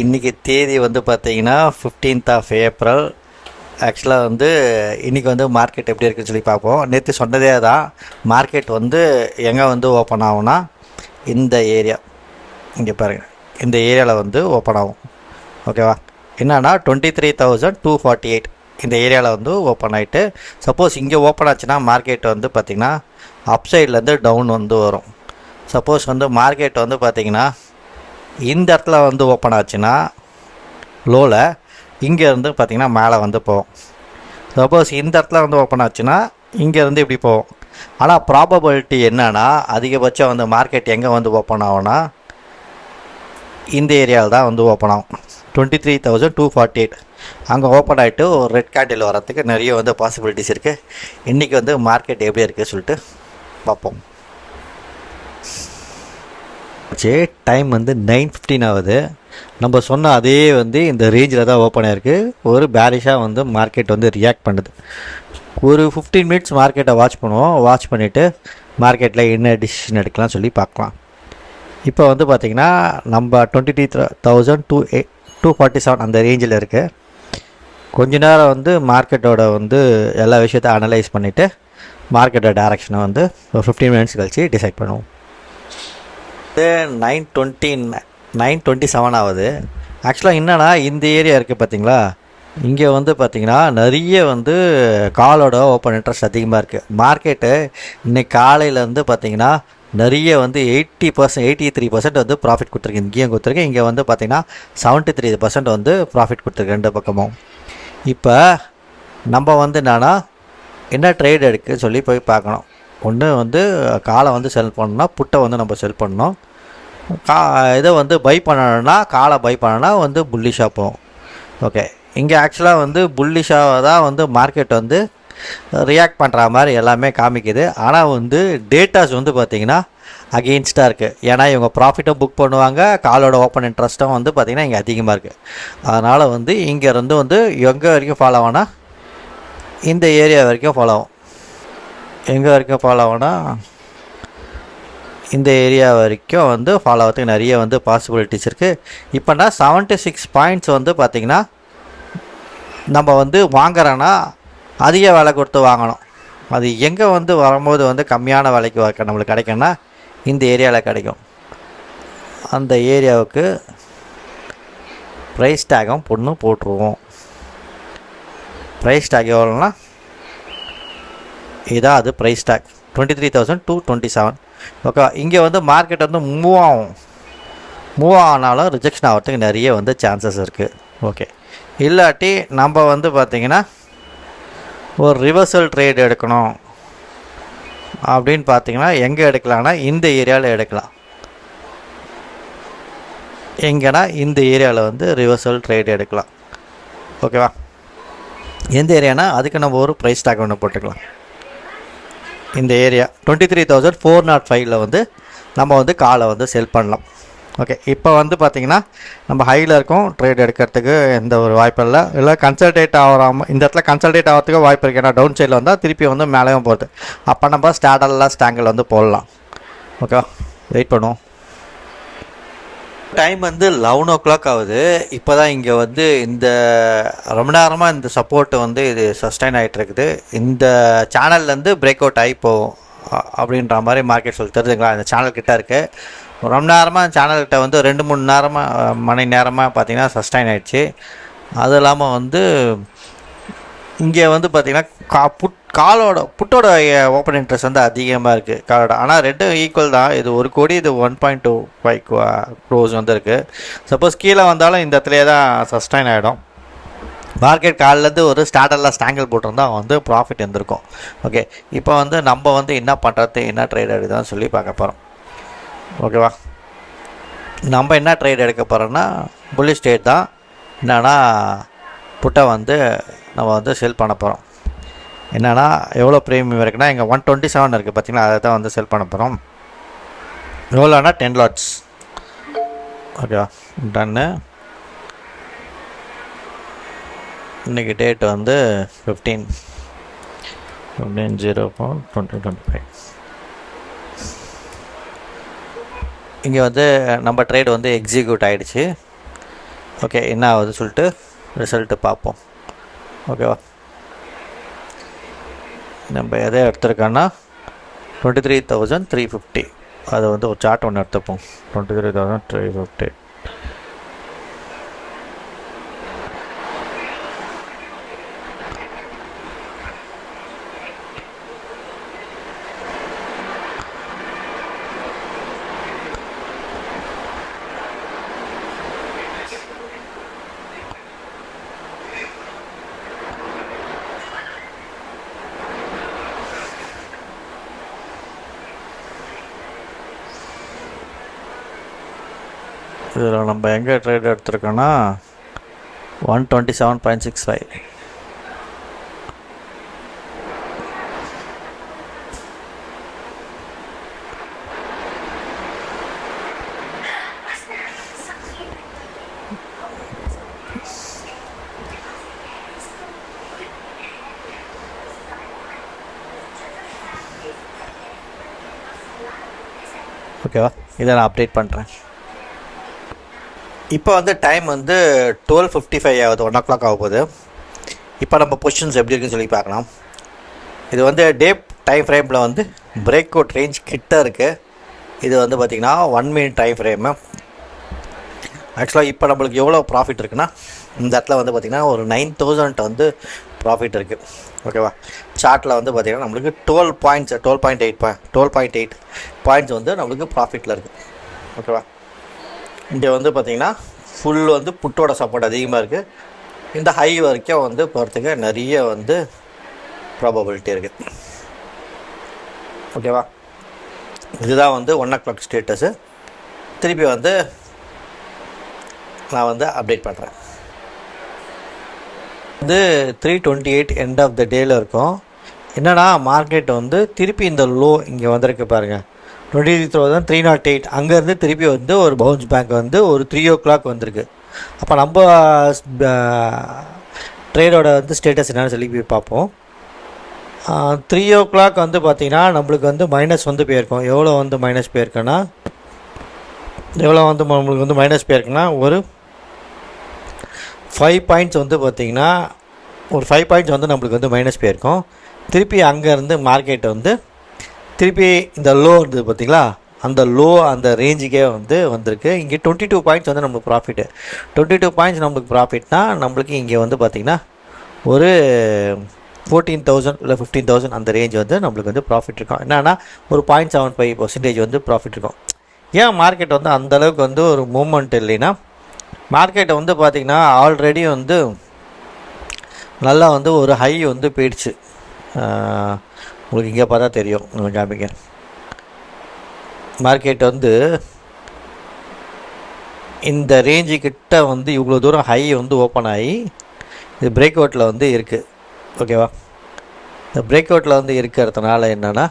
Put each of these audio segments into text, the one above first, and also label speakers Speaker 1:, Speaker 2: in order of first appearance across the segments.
Speaker 1: இன்றைக்கி தேதி வந்து பார்த்திங்கன்னா 15th of April. ஆக்சுவலாக வந்து இன்றைக்கி வந்து மார்க்கெட் எப்படி இருக்குன்னு சொல்லி பார்ப்போம். நேற்று சொன்னதே தான், மார்க்கெட் வந்து எங்கே வந்து ஓப்பன் ஆகும்னா இந்த ஏரியா, இங்கே பாருங்கள், இந்த ஏரியாவில் வந்து ஓப்பன் ஆகும். ஓகேவா? என்னன்னா 23,248 இந்த ஏரியாவில் வந்து ஓப்பன் ஆகிட்டு, சப்போஸ் இங்கே ஓப்பன் ஆச்சுன்னா மார்க்கெட் வந்து பார்த்திங்கன்னா அப் சைட்லேருந்து டவுன் வந்து வரும். சப்போஸ் வந்து மார்க்கெட் வந்து பார்த்திங்கன்னா இந்த இடத்துல வந்து ஓப்பன் ஆச்சுன்னா லோவில், இங்கேருந்து பார்த்திங்கன்னா மேலே வந்து போகும். சப்போஸ் இந்த இடத்துல வந்து ஓப்பன் ஆச்சுன்னா இங்கேருந்து இப்படி போகும். ஆனால் ப்ராபபிலிட்டி என்னன்னா, அதிகபட்சம் வந்து மார்க்கெட் எங்கே வந்து ஓப்பன் ஆகும்னா இந்த ஏரியாவில் தான் வந்து ஓப்பன் ஆகும். 23,248 அங்கே ஓப்பன் ஆகிட்டு ஒரு ரெட் கேண்டில் வரத்துக்கு நிறைய வந்து பாசிபிலிட்டிஸ் இருக்குது. இன்றைக்கி வந்து மார்க்கெட் எப்படி இருக்குது சொல்லிட்டு பார்ப்போம். டைம் வந்து 9:15 ஆகுது. நம்ம சொன்ன அதே வந்து இந்த ரேஞ்சில் தான் ஓப்பன் ஆகிருக்கு. ஒரு பேரிஷாக வந்து மார்க்கெட் வந்து ரியாக்ட் பண்ணுது. ஒரு 15 மினிட்ஸ் மார்க்கெட்டை வாட்ச் பண்ணுவோம். வாட்ச் பண்ணிவிட்டு மார்க்கெட்டில் என்ன டிசிஷன் எடுக்கலாம் சொல்லி பார்க்கலாம். இப்போ வந்து பார்த்திங்கன்னா நம்ம 23,247 அந்த ரேஞ்சில் இருக்குது. கொஞ்ச நேரம் வந்து மார்க்கெட்டோட வந்து எல்லா விஷயத்தையும் அனலைஸ் பண்ணிவிட்டு மார்க்கெட்டோட டைரக்ஷனை வந்து ஒரு 15 மினிட்ஸ் கழிச்சு டிசைட் பண்ணுவோம். 9:27 ஆகுது. ஆக்சுவலாக என்னென்னா, இந்த ஏரியா இருக்குது பார்த்திங்களா, இங்கே வந்து பார்த்திங்கன்னா நிறைய வந்து காலோட ஓப்பன் இன்ட்ரெஸ்ட் அதிகமாக இருக்குது. மார்க்கெட்டு இன்றைக்கி காலையிலேருந்து பார்த்திங்கன்னா நிறைய வந்து 83% வந்து ப்ராஃபிட் கொடுத்துருக்கு. இங்கேயும் கொடுத்துருக்கு, இங்கே வந்து பார்த்திங்கன்னா 73% வந்து ப்ராஃபிட் கொடுத்துருக்கு ரெண்டு பக்கமும். இப்போ நம்ம வந்து என்னென்னா என்ன ட்ரேட் எடுக்குன்னு சொல்லி போய் பார்க்கணும். ஒன்று வந்து காலை வந்து செல் பண்ணணும்னா புட்டை வந்து நம்ம செல் பண்ணணும். இதை வந்து பை பண்ணணும்னா, காலை பை பண்ணணும்னா வந்து புல்லிஷாக போகும். ஓகே, இங்கே ஆக்சுவலாக வந்து புல்லிஷாக தான் வந்து மார்க்கெட் வந்து ரியாக்ட் பண்ணுற மாதிரி எல்லாமே காமிக்குது. ஆனால் வந்து டேட்டாஸ் வந்து பார்த்திங்கன்னா அகெயின்ஸ்டாக இருக்குது. ஏன்னா இவங்க ப்ராஃபிட்டும் புக் பண்ணுவாங்க, காலோட ஓப்பன் இன்ட்ரெஸ்ட்டும் வந்து பார்த்திங்கன்னா இங்கே அதிகமாக இருக்குது. அதனால் வந்து இங்கேருந்து வந்து எங்கே வரைக்கும் ஃபாலோ ஆகும்னா இந்த ஏரியா வரைக்கும் ஃபாலோ ஆகும். எங்கே வரைக்கும் ஃபாலோ ஆகும்னா இந்த ஏரியா வரைக்கும் வந்து ஃபாலோ ஆகிறதுக்கு நிறைய வந்து பாசிபிலிட்டிஸ் இருக்குது. இப்போனா 76 பாயிண்ட்ஸ் வந்து பார்த்திங்கன்னா நம்ம வந்து வாங்குறோன்னா அதிக விலை கொடுத்து வாங்கணும். அது எங்கே வந்து வரும்போது வந்து கம்மியான விலைக்கு நம்மளுக்கு கிடைக்கும்னா இந்த ஏரியாவில் கிடைக்கும். அந்த ஏரியாவுக்கு ப்ரைஸ் டேகும் போட்டுருவோம். ப்ரைஸ் டேக் எவ்வளோனா இதான், அது ப்ரைஸ் டேக் 23,227. ஓகே, இங்கே வந்து மார்க்கெட் வந்து மூவ் ஆனாலும் ரிஜெக்ஷன் ஆகிறதுக்கு நிறைய வந்து சான்சஸ் இருக்குது. ஓகே, இல்லாட்டி நம்ம வந்து பார்த்திங்கன்னா ஒரு ரிவர்சல் ட்ரேட் எடுக்கணும் அப்படின்னு பார்த்திங்கன்னா எங்கே எடுக்கலாம்னா இந்த ஏரியாவில் எடுக்கலாம். எங்கன்னா இந்த ஏரியாவில் வந்து ரிவர்சல் ட்ரேட் எடுக்கலாம். ஓகேவா? எந்த ஏரியானா அதுக்கு நம்ம ஒரு ப்ரைஸ் டேக் ஒன்று போட்டுக்கலாம். இந்த ஏரியா 23,405 வந்து நம்ம வந்து காலை வந்து செல் பண்ணலாம். ஓகே, இப்போ வந்து பார்த்திங்கன்னா நம்ம ஹையில் இருக்கோம். ட்ரேட் எடுக்கிறதுக்கு எந்த ஒரு வாய்ப்பு இல்லை கன்சல்டேட் ஆகாமல் இந்த இடத்துல கன்சல்டேட் ஆகிறதுக்கு வாய்ப்பு இருக்குது. ஏன்னா டவுன் சைடில் வந்தால் திருப்பி வந்து மேலேயும் போகுது. அப்போ நம்ம ஸ்டாங்கில் வந்து போடலாம். ஓகேவா? வெயிட் பண்ணுவோம். டைம் வந்து 11 o'clock ஆகுது. இப்போ தான் இங்கே வந்து இந்த ரொம்ப நேரமாக இந்த சப்போர்ட் வந்து இது சஸ்டைன் ஆகிட்டு இருக்குது. இந்த சேனல்லேருந்து பிரேக் அவுட் ஆகி போகும் அப்படின்ற மாதிரி மார்க்கெட் சொல்லி தெரிஞ்சுங்களா. இந்த சேனல் கிட்டே இருக்குது. ரொம்ப நேரமாக சேனல்கிட்ட வந்து 2-3 மணி நேரமாக பார்த்திங்கன்னா சஸ்டைன் ஆகிடுச்சு. அது இல்லாமல் வந்து இங்கே வந்து பார்த்திங்கன்னா புட்டோட ஓப்பன் இன்ட்ரெஸ்ட் வந்து அதிகமாக இருக்குது காலோட. ஆனால் ரெண்டும் ஈக்குவல் தான். இது 1 கோடி, இது 1.25 crores வந்து இருக்குது. சப்போஸ் கீழே வந்தாலும் இந்த இடத்துலையே தான் சஸ்டைன் ஆகிடும். மார்க்கெட் காலிலேருந்து ஒரு ஸ்டாங்கிள் போட்டிருந்தா வந்து ப்ராஃபிட் இருந்திருக்கும். ஓகே, இப்போ வந்து நம்ம வந்து என்ன பண்ணுறது, என்ன ட்ரேட் எடுக்குதான்னு சொல்லி பார்க்க போகிறோம். ஓகேவா? நம்ம என்ன ட்ரேட் எடுக்க போகிறோன்னா புல்லிஷ் ட்ரேட் தான். என்னென்னா புட்டை வந்து நம்ம வந்து செல் பண்ண போகிறோம். என்னென்னா எவ்வளோ ப்ரீமியம் இருக்குன்னா இங்கே 127 இருக்குது பார்த்திங்கன்னா, அதை தான் வந்து செல் பண்ண போகிறோம். எவ்வளோனா 10 lots. ஓகேவா? டன்னு. இன்றைக்கி டேட் வந்து 15/04/2025. இங்கே வந்து நம்ம ட்ரேட் வந்து எக்ஸிக்யூட் ஆகிடுச்சு. ஓகே, என்ன ஆகுது சொல்லிட்டு ரிசல்ட்டு பார்ப்போம். ஓகேவா, நம்ம எதை எடுத்துருக்கோன்னா 23,350. அதை வந்து ஒரு சார்ட் ஒன்று எடுத்துப்போம். 23,350. இதில் நம்ம எங்கே ட்ரேட் எடுத்துருக்கோன்னா 127.65. ஓகேவா, இதை நான் அப்டேட் பண்ணுறேன். இப்போ வந்து டைம் வந்து 12:55 ஆகுது, 1 o'clock ஆக போகுது. இப்போ நம்ம பொசிஷன்ஸ் எப்படி இருக்குன்னு சொல்லி பார்க்கலாம். இது வந்து டே டைம் ஃப்ரேமில் வந்து பிரேக் அவுட் ரேஞ்ச் கிட்ட இருக்குது. இது வந்து பார்த்திங்கன்னா 1 minute டைம் ஃப்ரேமு. ஆக்சுவலாக இப்போ நம்மளுக்கு எவ்வளோ ப்ராஃபிட் இருக்குன்னா, இந்த இடத்துல வந்து பார்த்திங்கன்னா ஒரு 9,000 வந்து ப்ராஃபிட் இருக்குது. ஓகேவா, சார்ட்டில் வந்து பார்த்திங்கன்னா நம்மளுக்கு 12.8 பாயிண்ட்ஸ் வந்து நம்மளுக்கு ப்ராஃபிட்டில் இருக்குது. ஓகேவா, இங்கே வந்து பார்த்திங்கன்னா ஃபுல் வந்து புட்டோட சப்போர்ட் அதிகமாக இருக்குது. இந்த ஹை வரைக்கும் வந்து போகிறதுக்கு நிறைய வந்து ப்ராபபிலிட்டி இருக்குது. ஓகேவா, இதுதான் வந்து 1 o'clock ஸ்டேட்டஸு. திருப்பி வந்து நான் வந்து அப்டேட் பண்ணுறேன். வந்து 3:28 எண்ட் ஆஃப் த டேயில் இருக்கும். என்னென்னா மார்க்கெட் வந்து திருப்பி இந்த லோ இங்கே வந்திருக்கு பாருங்கள், 23,308. அங்கேருந்து திருப்பி வந்து ஒரு பவுன்ஸ் பேங்க் வந்து ஒரு 3 o'clock வந்திருக்கு. அப்போ நம்ம ட்ரேடோட வந்து ஸ்டேட்டஸ் என்னென்னு சொல்லி போய் பார்ப்போம். 3 o'clock வந்து பார்த்திங்கன்னா நம்மளுக்கு வந்து மைனஸ் வந்து போயிருக்கோம். எவ்வளோ வந்து மைனஸ் போயிருக்குன்னா, நம்மளுக்கு வந்து மைனஸ் போயிருக்குன்னா ஒரு 5 பாயிண்ட்ஸ் வந்து பார்த்திங்கன்னா ஒரு 5 பாயிண்ட்ஸ் வந்து நம்மளுக்கு வந்து மைனஸ் போயிருக்கோம். திருப்பி அங்கேருந்து மார்க்கெட் வந்து திருப்பி இந்த லோ இருந்தது பார்த்திங்களா, அந்த லோ அந்த ரேஞ்சுக்கே வந்து வந்திருக்கு. இங்கே 22 பாயிண்ட்ஸ் வந்து நம்மளுக்கு ப்ராஃபிட்டு. 22 பாயிண்ட்ஸ் நம்மளுக்கு ப்ராஃபிட்னா நம்மளுக்கு இங்கே வந்து பார்த்திங்கன்னா ஒரு 14,000 இல்லை 15,000 அந்த ரேஞ்ச் வந்து நம்மளுக்கு வந்து ப்ராஃபிட் இருக்கும். என்னென்னா ஒரு 0.75% வந்து ப்ராஃபிட் இருக்கும். ஏன் மார்க்கெட் வந்து அந்தளவுக்கு வந்து ஒரு மூமெண்ட் இல்லைன்னா, மார்க்கெட்டை வந்து பார்த்திங்கன்னா ஆல்ரெடி வந்து நல்லா வந்து ஒரு ஹை வந்து போயிடுச்சு. உங்களுக்கு இங்கே பார்த்தா தெரியும், நான் காமிக்கிறேன். மார்க்கெட் வந்து இந்த ரேஞ்சுக்கிட்ட வந்து இவ்வளோ தூரம் ஹை வந்து ஓப்பன் ஆகி இது பிரேக் அவுட்டில் வந்து இருக்குது. ஓகேவா, இந்த பிரேக் அவுட்டில் வந்து இருக்கிறதுனால என்னென்னா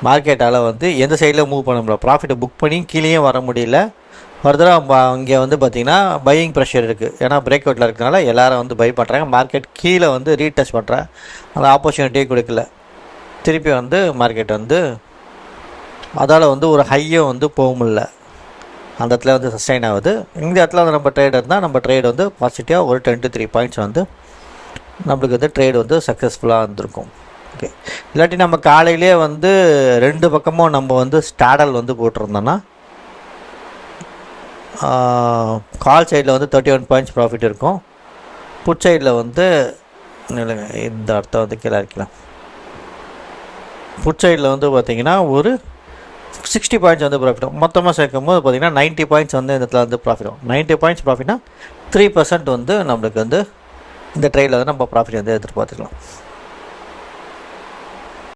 Speaker 1: மார்க்கெட்டால் வந்து எந்த சைடில் மூவ் பண்ண முடியல, ப்ராஃபிட்டை புக் பண்ணி கீழேயும் வர முடியல. ஃபர்தராக இங்கே வந்து பார்த்திங்கன்னா பையிங் ப்ரெஷர் இருக்குது. ஏன்னா பிரேக் அவுட்டில் இருக்கிறதுனால எல்லோரும் வந்து பை பண்ணுறாங்க. மார்க்கெட் கீழே வந்து ரீடெஸ்ட் பண்ணுறேன், அந்த ஆப்பர்ச்சுனிட்டியே கொடுக்கல. திருப்பி வந்து மார்க்கெட் வந்து அதால் வந்து ஒரு ஹையும் வந்து போக முடியல, அந்த இடத்துல வந்து சஸ்டைன் ஆகுது. இந்த இடத்துல வந்து நம்ம ட்ரேட் இருந்தால் நம்ம ட்ரேட் வந்து பாசிட்டிவாக ஒரு 10 to 3 பாயிண்ட்ஸ் வந்து நம்மளுக்கு வந்து ட்ரேட் வந்து சக்ஸஸ்ஃபுல்லாக இருந்திருக்கும். ஓகே, இல்லாட்டி நம்ம காலையிலே வந்து 2 பக்கமும் நம்ம வந்து ஸ்டாடல் வந்து போட்டிருந்தோன்னா கால் சைடில் வந்து 31 பாயிண்ட்ஸ் ப்ராஃபிட் இருக்கும். புட் சைடில் வந்து இந்த அர்த்தம் வந்து கீழே இருக்கலாம். புட் சைடில் வந்து பார்த்திங்கன்னா ஒரு 60 பாயிண்ட்ஸ் வந்து ப்ராஃபிட். மொத்தமாக சேர்க்கும் போது பார்த்திங்கன்னா 90 பாயிண்ட்ஸ் வந்து இந்த இடத்துல வந்து ப்ராஃபிட் ஆகும். 90 பாயிண்ட்ஸ் ப்ராஃபிட்னா 3% வந்து நம்மளுக்கு வந்து இந்த ட்ரேடில் வந்து நம்ம ப்ராஃபிட் வந்து எதிர்பார்த்துக்கலாம்.